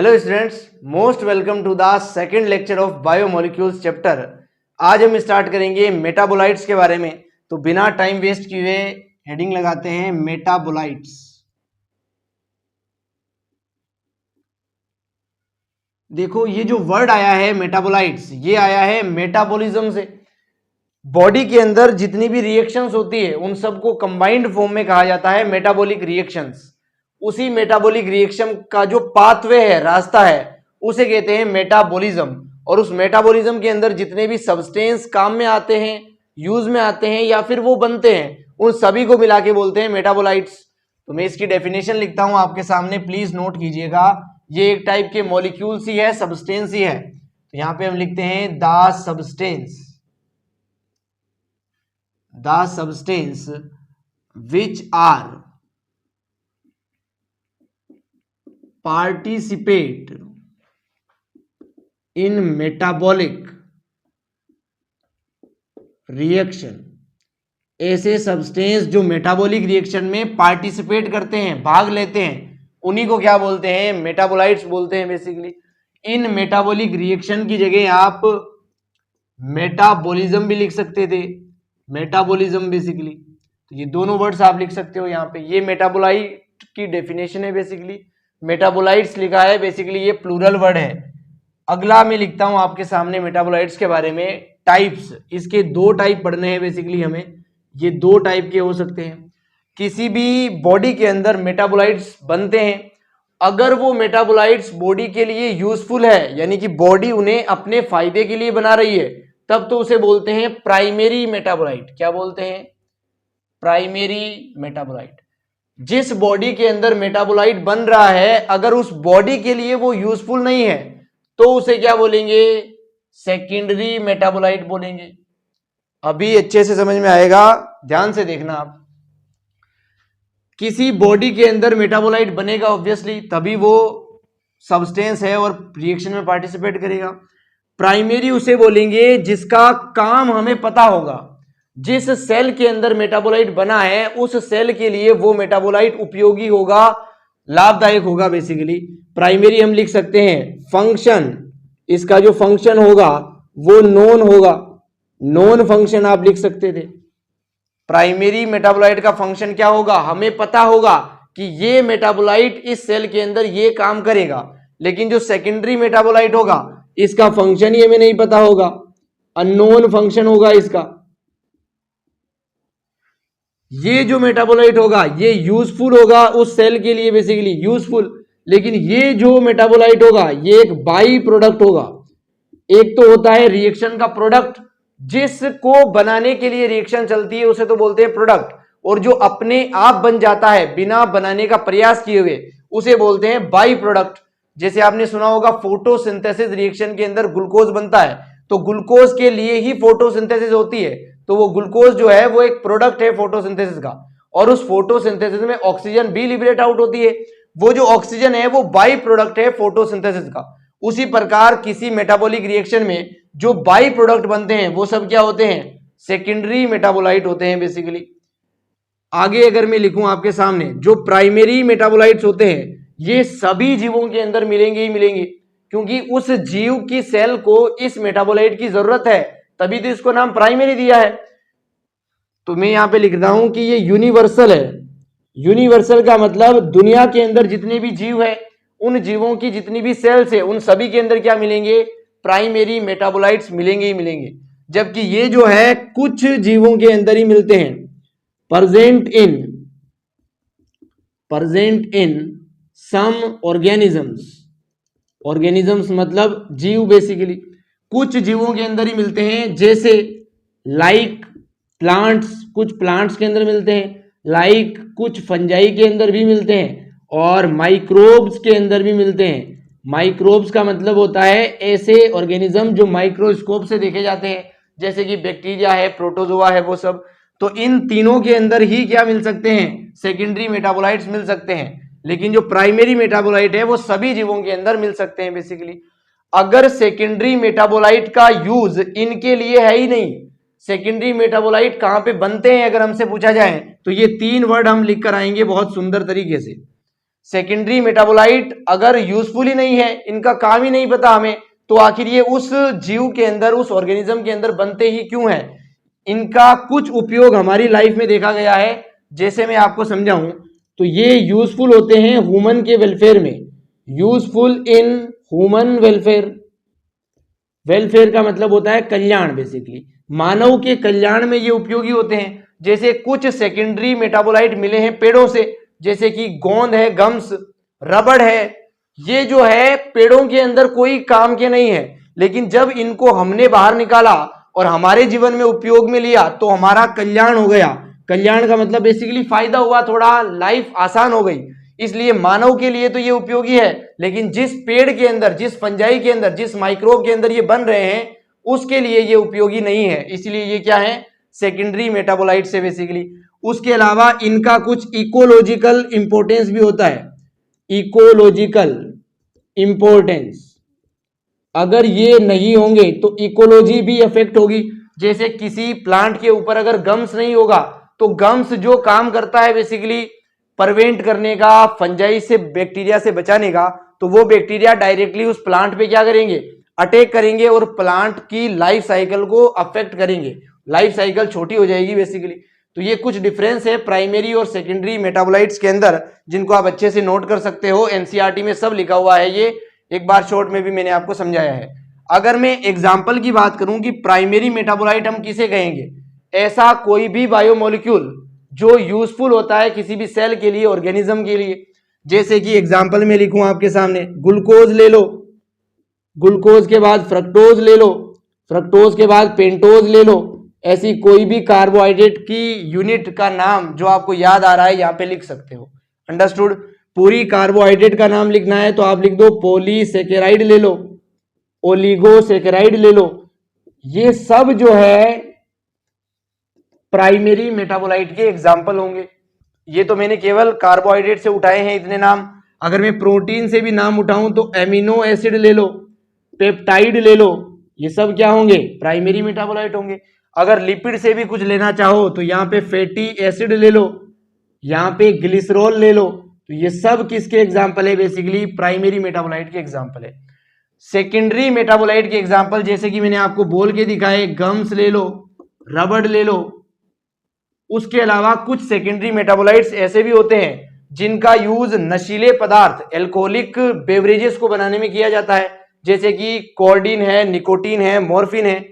Hello students, most welcome to the second lecture of biomolecules chapter. आज हम start करेंगे metabolites के बारे में। तो बिना टाइम वेस्ट किए हेडिंग लगाते हैं मेटाबोलाइट्स। देखो ये जो वर्ड आया है मेटाबोलाइट्स, ये आया है मेटाबॉलिज्म से। बॉडी के अंदर जितनी भी रिएक्शंस होती है उन सबको कंबाइंड फॉर्म में कहा जाता है मेटाबॉलिक रिएक्शंस। उसी मेटाबॉलिक रिएक्शन का जो पाथवे है, रास्ता है, उसे कहते हैं मेटाबॉलिज्म। और उस मेटाबॉलिज्म के अंदर जितने भी सब्सटेंस काम में आते हैं, यूज में आते हैं या फिर वो बनते हैं, उन सभी को मिला के बोलते हैं मेटाबोलाइट्स। तो मैं इसकी डेफिनेशन लिखता हूं आपके सामने, प्लीज नोट कीजिएगा। ये एक टाइप के मॉलिक्यूल्स ही है, सब्सटेंस ही है। तो यहां पे हम लिखते हैं the substance which are participate in metabolic reaction. ऐसे सब्सटेंस जो मेटाबॉलिक रिएक्शन में पार्टिसिपेट करते हैं, भाग लेते हैं, उन्हीं को क्या बोलते हैं? मेटाबोलाइट्स बोलते हैं बेसिकली। इन मेटाबॉलिक रिएक्शन की जगह आप मेटाबॉलिज्म भी लिख सकते थे, मेटाबॉलिज्म बेसिकली। तो ये दोनों वर्ड्स आप लिख सकते हो यहाँ पे। ये मेटाबोलाइट की डेफिनेशन है बेसिकली। मेटाबोलाइट्स लिखा है बेसिकली, ये प्लूरल वर्ड है। अगला मैं लिखता हूं आपके सामने मेटाबोलाइट्स के बारे में टाइप्स। इसके दो टाइप पढ़ने हैं बेसिकली हमें। ये दो टाइप के हो सकते हैं। किसी भी बॉडी के अंदर मेटाबोलाइट्स बनते हैं, अगर वो मेटाबोलाइट्स बॉडी के लिए यूजफुल है, यानी कि बॉडी उन्हें अपने फायदे के लिए बना रही है, तब तो उसे बोलते हैं प्राइमरी मेटाबोलाइट। क्या बोलते हैं? Primary metabolite. जिस बॉडी के अंदर मेटाबोलाइट बन रहा है, अगर उस बॉडी के लिए वो यूजफुल नहीं है, तो उसे क्या बोलेंगे? सेकेंडरी मेटाबोलाइट बोलेंगे। अभी अच्छे से समझ में आएगा, ध्यान से देखना आप। किसी बॉडी के अंदर मेटाबोलाइट बनेगा ऑब्वियसली, तभी वो सब्सटेंस है और रिएक्शन में पार्टिसिपेट करेगा। प्राइमरी उसे बोलेंगे जिसका काम हमें पता होगा। जिस सेल के अंदर मेटाबोलाइट बना है, उस सेल के लिए वो मेटाबोलाइट उपयोगी होगा, लाभदायक होगा बेसिकली। प्राइमरी हम लिख सकते हैं फंक्शन। इसका जो फंक्शन होगा वो नोन होगा, नोन फंक्शन आप लिख सकते थे। प्राइमरी मेटाबोलाइट का फंक्शन क्या होगा? हमें पता होगा कि ये मेटाबोलाइट इस सेल के अंदर ये काम करेगा। लेकिन जो सेकेंडरी मेटाबोलाइट होगा, इसका फंक्शन ही हमें नहीं पता होगा, अननोन फंक्शन होगा इसका। ये जो मेटाबोलाइट होगा ये यूजफुल होगा उस सेल के लिए, बेसिकली यूजफुल। लेकिन ये जो मेटाबोलाइट होगा ये एक बाई प्रोडक्ट होगा। एक तो होता है रिएक्शन का प्रोडक्ट, जिसको बनाने के लिए रिएक्शन चलती है उसे तो बोलते हैं प्रोडक्ट। और जो अपने आप बन जाता है बिना बनाने का प्रयास किए हुए, उसे बोलते हैं बाई प्रोडक्ट। जैसे आपने सुना होगा फोटोसिंथेसिस रिएक्शन के अंदर ग्लूकोज बनता है, तो ग्लूकोज के लिए ही फोटोसिंथेसिस होती है। तो वो ग्लूकोज जो है वो एक प्रोडक्ट है फोटोसिंथेसिस का। और उस फोटोसिंथेसिस में ऑक्सीजन भी लिबरेट आउट होती है। वो जो ऑक्सीजन है वो बाई प्रोडक्ट है फोटोसिंथेसिस का। उसी प्रकार किसी मेटाबॉलिक रिएक्शन में जो बाई प्रोडक्ट बनते हैं वो सब क्या होते हैं? सेकेंडरी मेटाबोलाइट होते हैं बेसिकली। आगे अगर मैं लिखूं आपके सामने, जो प्राइमरी मेटाबोलाइट्स होते हैं ये सभी जीवों के अंदर मिलेंगे ही मिलेंगे, क्योंकि उस जीव की सेल को इस मेटाबोलाइट की जरूरत है, तभी तो इसको नाम प्राइमरी दिया है। तो मैं यहां पे लिख रहा हूं कि ये यूनिवर्सल है। यूनिवर्सल का मतलब दुनिया के अंदर जितने भी जीव है, उन जीवों की जितनी भी सेल्स है, उन सभी के अंदर क्या मिलेंगे? प्राइमरी मेटाबोलाइट्स मिलेंगे ही मिलेंगे। जबकि ये जो है कुछ जीवों के अंदर ही मिलते हैं। Present in some organisms. Organisms मतलब जीव बेसिकली। कुछ जीवों के अंदर ही मिलते हैं, जैसे लाइक प्लांट्स, कुछ प्लांट्स के अंदर मिलते हैं, लाइक कुछ फंजाई के अंदर भी मिलते हैं, और माइक्रोब्स के अंदर भी मिलते हैं। माइक्रोब्स का मतलब होता है ऐसे ऑर्गेनिज्म जो माइक्रोस्कोप से देखे जाते हैं, जैसे कि बैक्टीरिया है, प्रोटोजोआ है, वो सब। तो इन तीनों के अंदर ही क्या मिल सकते हैं? सेकेंडरी मेटाबोलाइट्स मिल सकते हैं। लेकिन जो प्राइमरी मेटाबोलाइट है वो सभी जीवों के अंदर मिल सकते हैं बेसिकली। अगर सेकेंडरी मेटाबोलाइट का यूज इनके लिए है ही नहीं, सेकेंडरी मेटाबोलाइट कहां पे बनते हैं अगर हमसे पूछा जाए, तो ये तीन वर्ड हम लिख कर आएंगे बहुत सुंदर तरीके से। सेकेंडरी मेटाबोलाइट अगर यूजफुल ही नहीं है, इनका काम ही नहीं पता हमें, तो आखिर ये उस जीव के अंदर, उस ऑर्गेनिज्म के अंदर बनते ही क्यों है? इनका कुछ उपयोग हमारी लाइफ में देखा गया है। जैसे मैं आपको समझाऊं तो ये यूजफुल होते हैं ह्यूमन के वेलफेयर में, useful in human welfare. Welfare का मतलब होता है कल्याण, बेसिकली मानव के कल्याण में ये उपयोगी होते हैं। जैसे कुछ सेकेंडरी मेटाबोलाइट मिले हैं पेड़ों से, जैसे कि गोंद है, गम्स, रबड़ है। ये जो है पेड़ों के अंदर कोई काम के नहीं है, लेकिन जब इनको हमने बाहर निकाला और हमारे जीवन में उपयोग में लिया तो हमारा कल्याण हो गया। कल्याण का मतलब बेसिकली फायदा हुआ, थोड़ा लाइफ आसान हो गई। इसलिए मानव के लिए तो ये उपयोगी है, लेकिन जिस पेड़ के अंदर, जिस फंजाई के अंदर, जिस माइक्रोब के अंदर ये बन रहे हैं उसके लिए ये उपयोगी नहीं है। इसलिए ये क्या है? सेकेंडरी मेटाबोलाइट से बेसिकली। उसके अलावा इनका कुछ इकोलॉजिकल इंपॉर्टेंस भी होता है, इकोलॉजिकल इंपॉर्टेंस। अगर ये नहीं होंगे तो इकोलॉजी भी अफेक्ट होगी। जैसे किसी प्लांट के ऊपर अगर गम्स नहीं होगा तो गम्स जो काम करता है बेसिकली प्रिवेंट करने का, फंजाई से, बैक्टीरिया से बचाने का, तो वो बैक्टीरिया डायरेक्टली उस प्लांट पे क्या करेंगे? अटैक करेंगे और प्लांट की लाइफ साइकिल को अफेक्ट करेंगे, लाइफ साइकिल छोटी हो जाएगी बेसिकली। तो ये कुछ डिफरेंस है प्राइमरी और सेकेंडरी मेटाबोलाइट्स के अंदर, जिनको आप अच्छे से नोट कर सकते हो। एनसीईआरटी में सब लिखा हुआ है, ये एक बार शॉर्ट में भी मैंने आपको समझाया है। अगर मैं एग्जाम्पल की बात करूं कि प्राइमरी मेटाबोलाइट हम किसे कहेंगे, ऐसा कोई भी बायोमोलिक्यूल जो यूजफुल होता है किसी भी सेल के लिए, ऑर्गेनिज्म के लिए। जैसे कि एग्जाम्पल में लिखूं आपके सामने, ग्लूकोज ले लो, ग्लूकोज के बाद फ्रक्टोज ले लो, फ्रक्टोज के बाद पेंटोज ले लो। ऐसी कोई भी कार्बोहाइड्रेट की यूनिट का नाम जो आपको याद आ रहा है यहाँ पे लिख सकते हो। अंडरस्टूड? पूरी कार्बोहाइड्रेट का नाम लिखना है तो आप लिख दो पॉलीसेकेराइड ले लो, ओलिगोसेकेराइड ले लो। ये सब जो है प्राइमरी मेटाबोलाइट के एग्जाम्पल होंगे। ये तो मैंने केवल कार्बोहाइड्रेट से उठाए हैं इतने नाम। अगर मैं प्रोटीन से भी नाम उठाऊं तो एमिनो एसिड ले लो, पेप्टाइड ले लो, ये सब क्या होंगे? प्राइमरी मेटाबोलाइट होंगे। अगर लिपिड से भी कुछ लेना चाहो तो यहाँ पे फैटी एसिड ले लो, यहाँ पे ग्लिसरॉल ले लो। तो ये सब किसके एग्जाम्पल है? बेसिकली प्राइमरी मेटाबोलाइट के एग्जाम्पल है। सेकेंडरी मेटाबोलाइट के एग्जाम्पल जैसे कि मैंने आपको बोल के दिखाए, गम्स ले लो, रबड़ ले लो। उसके अलावा कुछ सेकेंडरी मेटाबोलाइट्स ऐसे भी होते हैं जिनका यूज नशीले पदार्थ, एल्कोहलिक बेवरेजेस को बनाने में किया जाता है, जैसे कि कोर्डिन है, निकोटीन है, मॉर्फिन है,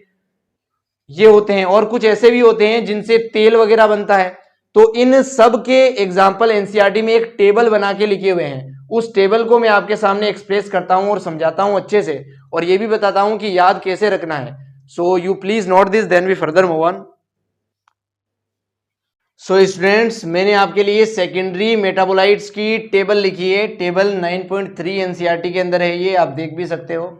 ये होते हैं। और कुछ ऐसे भी होते हैं जिनसे तेल वगैरह बनता है। तो इन सब के एग्जाम्पल एनसीईआरटी में एक टेबल बना के लिखे हुए हैं। उस टेबल को मैं आपके सामने एक्सप्रेस करता हूं और समझाता हूं अच्छे से, और ये भी बताता हूं कि याद कैसे रखना है। So you please note this, then we further move on. So students, मैंने आपके लिए सेकेंडरी मेटाबोलाइट्स की टेबल लिखी है। टेबल 9.3 एनसीईआरटी के अंदर है, ये आप देख भी सकते हो।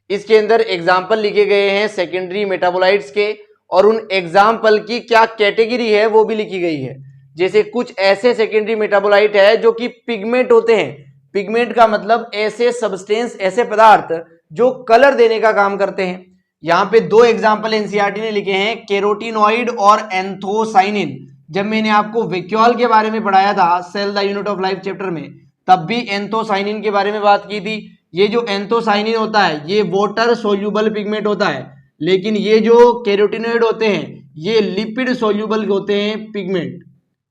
इसके अंदर एग्जाम्पल लिखे गए हैं सेकेंडरी मेटाबोलाइट्स के, और उन एग्जाम्पल की क्या कैटेगरी है वो भी लिखी गई है। जैसे कुछ ऐसे सेकेंडरी मेटाबोलाइट है जो कि पिगमेंट होते हैं। पिगमेंट का मतलब ऐसे सब्सटेंस, ऐसे पदार्थ जो कलर देने का काम करते हैं। यहाँ पे दो एग्जाम्पल एनसीईआरटी ने लिखे हैं, कैरोटीनॉइड और एंथोसाइनिन। जब मैंने आपको वैक्यूल के बारे में पढ़ाया था cell the unit of life chapter में, तब भी एंथोसाइनिन के बारे में बात की थी। ये जो एंथोसाइनिन होता है ये वाटर सोल्यूबल पिगमेंट होता है, लेकिन ये जो कैरोटीनॉइड होते हैं ये लिपिड सोल्यूबल होते हैं पिगमेंट।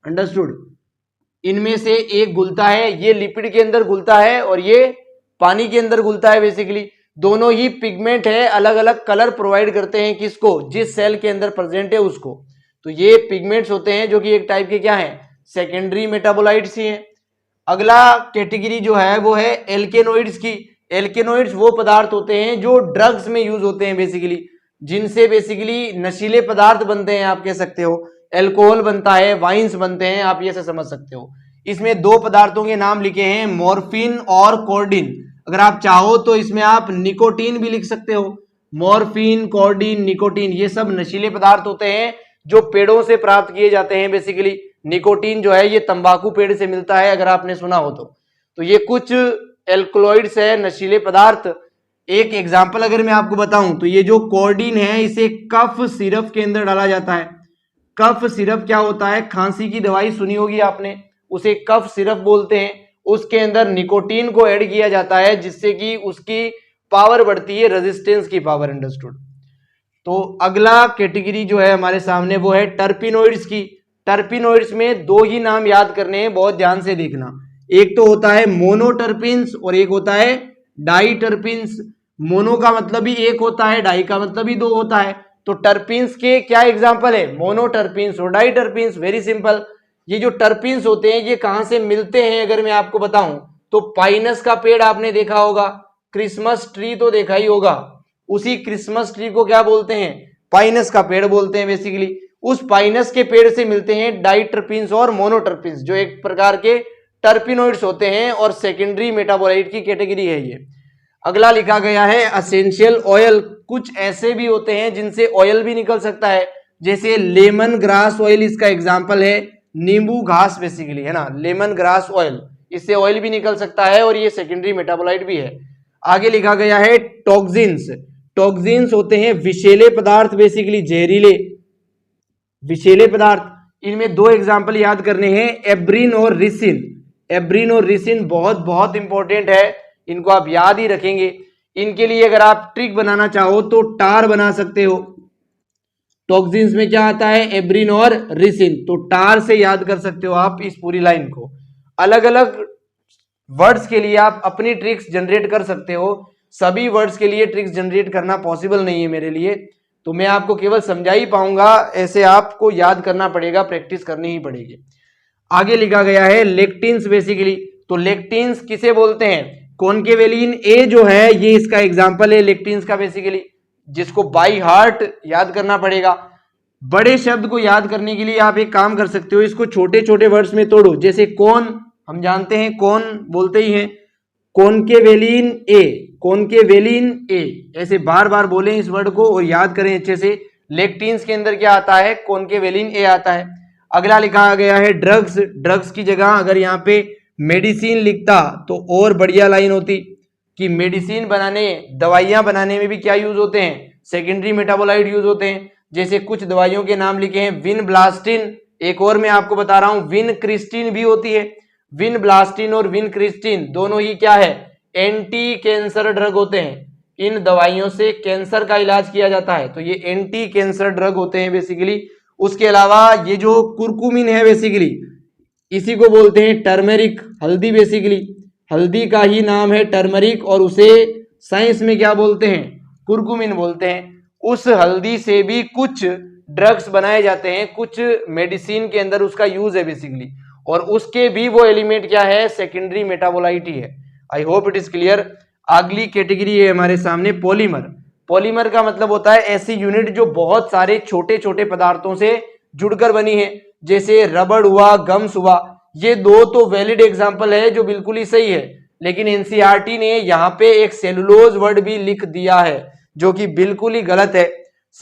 अंडरस्टूड? इनमें से एक घुलता है, ये लिपिड के अंदर घुलता है और ये पानी के अंदर घुलता है। बेसिकली दोनों ही पिगमेंट है, अलग अलग कलर प्रोवाइड करते हैं किसको? जिस सेल के अंदर प्रेजेंट है उसको। तो ये पिगमेंट्स होते हैं जो कि एक टाइप के क्या हैं? सेकेंडरी मेटाबोलाइट्स ही हैं। अगला कैटेगरी जो है वो है एल्केनोइड्स की। एल्केनोइड्स वो पदार्थ होते हैं जो ड्रग्स में यूज होते हैं बेसिकली, जिनसे बेसिकली नशीले पदार्थ बनते हैं, आप कह सकते हो। एल्कोहल बनता है, वाइन्स बनते हैं, आप ये से समझ सकते हो। इसमें दो पदार्थों के नाम लिखे हैं, मॉर्फिन और कोर्डिन। अगर आप चाहो तो इसमें आप निकोटीन भी लिख सकते हो। मॉर्फिन, कोर्डिन, निकोटीन, ये सब नशीले पदार्थ होते हैं जो पेड़ों से प्राप्त किए जाते हैं। बेसिकली निकोटीन जो है ये तंबाकू पेड़ से मिलता है, अगर आपने सुना हो तो ये कुछ एल्कलॉइड्स है, नशीले पदार्थ। एक एग्जाम्पल अगर मैं आपको बताऊं तो ये जो कोर्डिन है इसे कफ सिरप के अंदर डाला जाता है। कफ सिरप क्या होता है? खांसी की दवाई सुनी होगी आपने, उसे कफ सिरप बोलते हैं। उसके अंदर निकोटीन को ऐड किया जाता है जिससे कि उसकी पावर बढ़ती है, रेजिस्टेंस की पावर। अंडरस्टूड। तो अगला कैटेगरी जो है हमारे सामने वो है टर्पिनोइड्स की। टर्पिनोइड्स में दो ही नाम याद करने हैं, बहुत ध्यान से देखना। एक तो होता है मोनोटर्पिन्स और एक होता है डाइटर्पिन्स। मोनो का मतलब ही एक होता है, डाई का मतलब ही दो होता है। तो टर्पिन्स के क्या एग्जांपल है? मोनोटर्पिन्स और डाइटर्पिन्स। Very simple. ये जो टर्पिन्स होते हैं ये कहां से मिलते हैं अगर मैं आपको बताऊं तो पाइनस का पेड़ आपने देखा होगा, क्रिसमस ट्री तो देखा ही होगा, उसी क्रिसमस ट्री को क्या बोलते हैं? पाइनस का पेड़ बोलते हैं बेसिकली। उस पाइनस के पेड़ से मिलते हैं डाइटर्पिन्स और मोनोटर्पिन्स जो एक प्रकार के टर्पिनोइड्स होते हैं और सेकेंडरी मेटाबोलाइट की कैटेगरी है ये। अगला लिखा गया है एसेंशियल ऑयल। कुछ ऐसे भी होते हैं जिनसे ऑयल भी निकल सकता है, जैसे लेमन ग्रास ऑयल इसका एग्जांपल है, नींबू घास बेसिकली है ना, लेमन ग्रास ऑयल, इससे ऑयल भी निकल सकता है और ये सेकेंडरी मेटाबोलाइट भी है। आगे लिखा गया है टॉक्सिन्स। टॉक्सिन्स होते हैं विषैले पदार्थ, बेसिकली जहरीले विषैले पदार्थ। इनमें दो एग्जांपल याद करने हैं, एब्रिन और रिसिन। एब्रिन और रिसिन बहुत बहुत इंपॉर्टेंट है, इनको आप याद ही रखेंगे। इनके लिए अगर आप ट्रिक बनाना चाहो तो टार बना सकते हो। टॉक्सिन्स में क्या आता है? एब्रिन और रिसिन। तो टार से याद कर सकते हो आप इस पूरी लाइन को। अलग अलग वर्ड्स के लिए आप अपनी ट्रिक्स जनरेट कर सकते हो, सभी वर्ड्स के लिए ट्रिक्स जनरेट करना पॉसिबल नहीं है मेरे लिए, तो मैं आपको केवल समझा ही पाऊंगा, ऐसे आपको याद करना पड़ेगा, प्रैक्टिस करनी ही पड़ेगी। आगे लिखा गया है लेक्टिन्स बेसिकली। तो लेक्टिन्स किसे बोलते हैं? कॉन्केवेलिन ए जो है ये इसका एग्जांपल है लेक्टिन्स का बेसिकली, जिसको बाई हार्ट याद करना पड़ेगा। बड़े शब्द को याद करने के लिए आप एक काम कर सकते हो, इसको छोटे छोटे वर्ड्स में तोड़ो। जैसे कौन, हम जानते हैं कौन बोलते ही हैं, कॉन्केवेलिन ए, कॉन्केवेलिन ए, ऐसे बार बार बोलें इस वर्ड को और याद करें अच्छे से। लेक्टिन्स के अंदर क्या आता है? कॉन्केवेलिन ए आता है। अगला लिखा गया है ड्रग्स। ड्रग्स की जगह अगर यहाँ पे मेडिसिन लिखता तो और बढ़िया लाइन होती कि मेडिसिन बनाने, दवाइयां बनाने में भी क्या यूज होते हैं? सेकेंडरी मेटाबोलाइट यूज होते हैं। जैसे कुछ दवाइयों के नाम लिखे हैं, विनब्लास्टिन, एक और मैं आपको बता रहा हूं विनक्रिस्टिन भी होती है। विनब्लास्टिन और विनक्रिस्टिन दोनों ही क्या है? एंटी कैंसर ड्रग होते हैं। इन दवाइयों से कैंसर का इलाज किया जाता है, तो ये एंटी कैंसर ड्रग होते हैं बेसिकली। उसके अलावा ये जो कुरकुमिन है बेसिकली, इसी को बोलते हैं टर्मेरिक, हल्दी बेसिकली, हल्दी का ही नाम है टर्मरिक और उसे साइंस में क्या बोलते हैं? कुरकुमिन बोलते हैं। उस हल्दी से भी कुछ ड्रग्स बनाए जाते हैं, कुछ मेडिसिन के अंदर उसका यूज है बेसिकली, और उसके भी वो एलिमेंट क्या है? सेकेंडरी मेटाबोलाइट ही है। I hope it is clear. अगली कैटेगरी है हमारे सामने पॉलीमर। पॉलीमर का मतलब होता है ऐसी यूनिट जो बहुत सारे छोटे छोटे पदार्थों से जुड़कर बनी है, जैसे रबड़ हुआ, गम्स हुआ। ये दो तो वैलिड एग्जांपल है जो बिल्कुल ही सही है, लेकिन एनसीईआरटी ने यहाँ पे एक सेलुलोज वर्ड भी लिख दिया है जो कि बिल्कुल ही गलत है।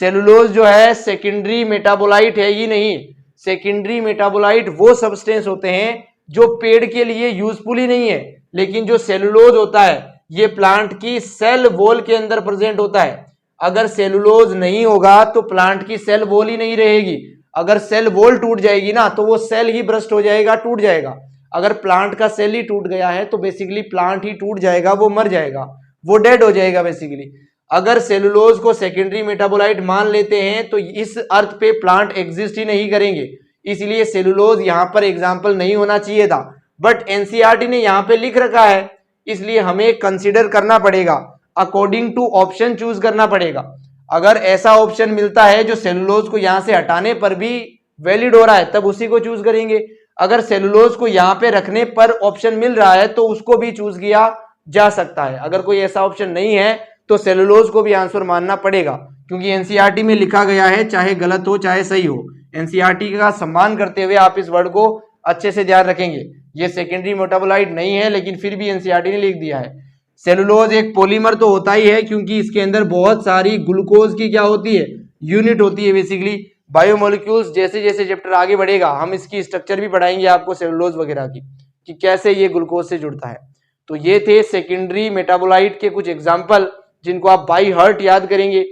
सेलुलोज जो है सेकेंडरी मेटाबोलाइट है ही नहीं। सेकेंडरी मेटाबोलाइट वो सब्सटेंस होते हैं जो पेड़ के लिए यूजफुल ही नहीं है, लेकिन जो सेलुलोज होता है ये प्लांट की सेल वॉल के अंदर प्रेजेंट होता है। अगर सेलुलोज नहीं होगा तो प्लांट की सेल वॉल ही नहीं रहेगी। अगर सेल वॉल टूट जाएगी ना तो वो सेल ही ब्रस्ट हो जाएगा, टूट जाएगा। अगर प्लांट का सेल ही टूट गया है तो बेसिकली प्लांट ही टूट जाएगा, वो मर जाएगा, वो डेड हो जाएगा बेसिकली। अगर सेलुलोज को सेकेंडरी मेटाबोलाइट मान लेते हैं तो इस अर्थ पे प्लांट एग्जिस्ट ही नहीं करेंगे, इसलिए सेलुलोज यहाँ पर एग्जाम्पल नहीं होना चाहिए था, बट एनसीईआरटी ने यहाँ पे लिख रखा है, इसलिए हमें कंसिडर करना पड़ेगा, अकॉर्डिंग टू ऑप्शन चूज करना पड़ेगा। अगर ऐसा ऑप्शन मिलता है जो सेलुलोज को यहां से हटाने पर भी वैलिड हो रहा है तब उसी को चूज करेंगे। अगर सेलुलोज को यहां पे रखने पर ऑप्शन मिल रहा है तो उसको भी चूज किया जा सकता है। अगर कोई ऐसा ऑप्शन नहीं है तो सेलुलोज को भी आंसर मानना पड़ेगा, क्योंकि एनसीईआरटी में लिखा गया है, चाहे गलत हो चाहे सही हो। एनसीईआरटी का सम्मान करते हुए आप इस वर्ड को अच्छे से ध्यान रखेंगे। ये सेकेंडरी मेटाबोलाइट नहीं है, लेकिन फिर भी एनसीईआरटी ने लिख दिया है। सेलुलोज एक पॉलीमर तो होता ही है, क्योंकि इसके अंदर बहुत सारी ग्लूकोज की क्या होती है? यूनिट होती है बेसिकली। बायोमोलिक्यूल्स जैसे जैसे चैप्टर आगे बढ़ेगा हम इसकी स्ट्रक्चर भी पढ़ाएंगे आपको सेलुलोज वगैरह की, कि कैसे ये ग्लूकोज से जुड़ता है। तो ये थे सेकेंडरी मेटाबोलाइट के कुछ एग्जाम्पल जिनको आप बाई हार्ट याद करेंगे।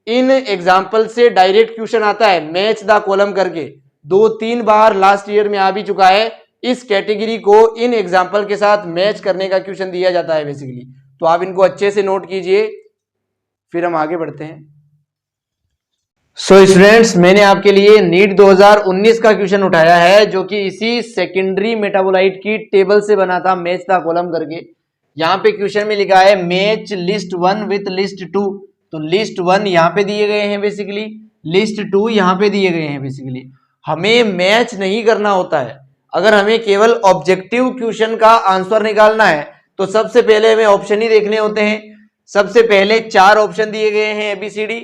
इन एग्जाम्पल से डायरेक्ट क्वेश्चन आता है, मैच द कॉलम करके, 2-3 बार लास्ट ईयर में आ भी चुका है इस कैटेगरी को इन एग्जाम्पल के साथ मैच करने का क्वेश्चन दिया जाता है बेसिकली। तो आप इनको अच्छे से नोट कीजिए, फिर हम आगे बढ़ते हैं। सो स्टूडेंट्स, मैंने आपके लिए नीट 2019 का क्वेश्चन उठाया है जो कि इसी सेकेंडरी मेटाबोलाइट की टेबल से बना था, मैच द कॉलम करके। यहाँ पे क्वेश्चन में लिखा है मैच लिस्ट 1 विथ लिस्ट 2। तो लिस्ट 1 यहाँ पे दिए गए हैं बेसिकली, लिस्ट 2 यहाँ पे दिए गए हैं बेसिकली। हमें मैच नहीं करना होता है, अगर हमें केवल ऑब्जेक्टिव क्वेश्चन का आंसर निकालना है तो सबसे पहले हमें ऑप्शन ही देखने होते हैं। सबसे पहले 4 ऑप्शन दिए गए हैं ABCD।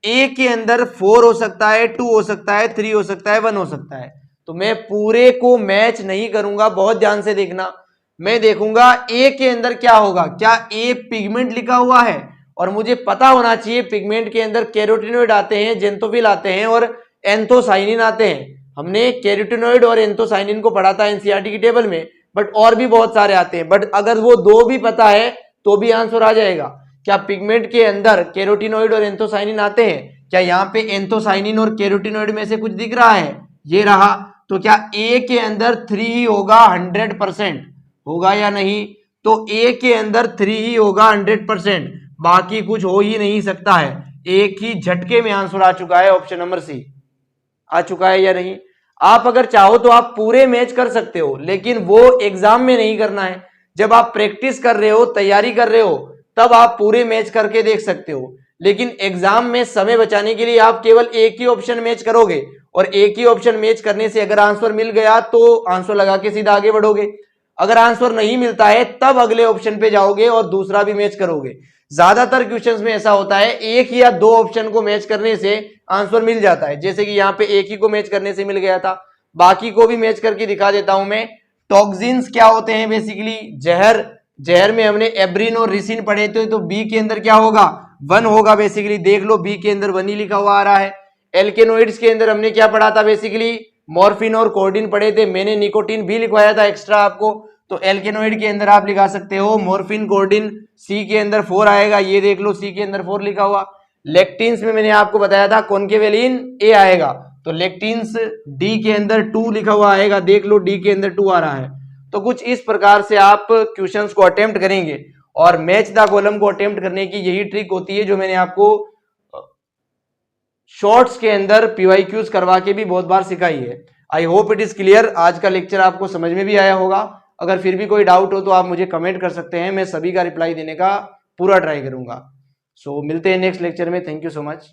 ए के अंदर 4 हो सकता है, 2 हो सकता है, 3 हो सकता है, 1 हो सकता है। तो मैं पूरे को मैच नहीं करूंगा, बहुत ध्यान से देखना। मैं देखूंगा ए के अंदर क्या होगा, क्या ए पिगमेंट लिखा हुआ है, और मुझे पता होना चाहिए पिगमेंट के अंदर कैरोटिनॉइड आते हैं, जेंथोफिल आते हैं और एंथोसाइनिन आते हैं। हमने कैरोटिनॉइड और एंथोसाइनिन को पढ़ा था एनसीईआरटी की टेबल में, बट और भी बहुत सारे आते हैं। बट अगर वो 2 भी पता है तो भी आंसर आ जाएगा। क्या पिगमेंट के अंदर कैरोटिनॉइड और एंथोसाइनिन आते हैं? क्या यहाँ पे एंथोसाइनिन और कैरोटिनॉइड में से कुछ दिख रहा है? ये रहा। तो क्या ए के अंदर 3 ही होगा? 100% होगा या नहीं? तो ए के अंदर 3 ही होगा 100%, बाकी कुछ हो ही नहीं सकता है। एक ही झटके में आंसर आ चुका है, ऑप्शन नंबर सी आ चुका है या नहीं? आप अगर चाहो तो आप पूरे मैच कर सकते हो, लेकिन वो एग्जाम में नहीं करना है। जब आप प्रैक्टिस कर रहे हो, तैयारी कर रहे हो, तब आप पूरे मैच करके देख सकते हो। लेकिन एग्जाम में समय बचाने के लिए आप केवल एक ही ऑप्शन मैच करोगे, और एक ही ऑप्शन मैच करने से अगर आंसर मिल गया तो आंसर लगा के सीधा आगे बढ़ोगे। अगर आंसर नहीं मिलता है तब अगले ऑप्शन पे जाओगे और दूसरा भी मैच करोगे। ज्यादातर क्वेश्चंस में ऐसा होता है, एक या 2 ऑप्शन को मैच करने से आंसर मिल जाता है। जैसे कि यहाँ पे एक ही को मैच करने से मिल गया था, बाकी को भी मैच करके दिखा देता हूं मैं। टॉक्सिन्स क्या होते हैं? बेसिकली जहर। जहर में हमने एब्रिन और रिसिन पढ़े थे, तो बी के अंदर क्या होगा? 1 होगा बेसिकली। देख लो बी के अंदर 1 ही लिखा हुआ आ रहा है। एल्केनोइड्स के अंदर हमने क्या पढ़ा था? बेसिकली मॉर्फिन और कोर्डिन पढ़े थे। मैंने निकोटीन भी लिखवाया था एक्स्ट्रा आपको। तो एल्केनोइड के अंदर आप लिखा सकते हो मॉर्फिन, कोर्डिन। सी के अंदर 4 आएगा, ये देख लो सी के अंदर 4 लिखा हुआ। लेक्टिन्स में मैंने आपको बताया था कॉन्केवेलिन ए आएगा, तो लेक्टिन्स डी के अंदर 2 लिखा हुआ आएगा। देख लो डी के अंदर 2 आ रहा है। तो कुछ इस प्रकार से आप क्वेश्चंस को अटेम्प्ट करेंगे, और मैच द कॉलम को अटेम्प्ट करने की यही ट्रिक होती है जो मैंने आपको शॉर्ट्स के अंदर पीवाईक्यूज करवा के भी बहुत बार सिखाई है। I hope it is clear. आज का लेक्चर आपको समझ में भी आया होगा। अगर फिर भी कोई डाउट हो तो आप मुझे कमेंट कर सकते हैं, मैं सभी का रिप्लाई देने का पूरा ट्राई करूंगा। सो मिलते हैं नेक्स्ट लेक्चर में। Thank you so much.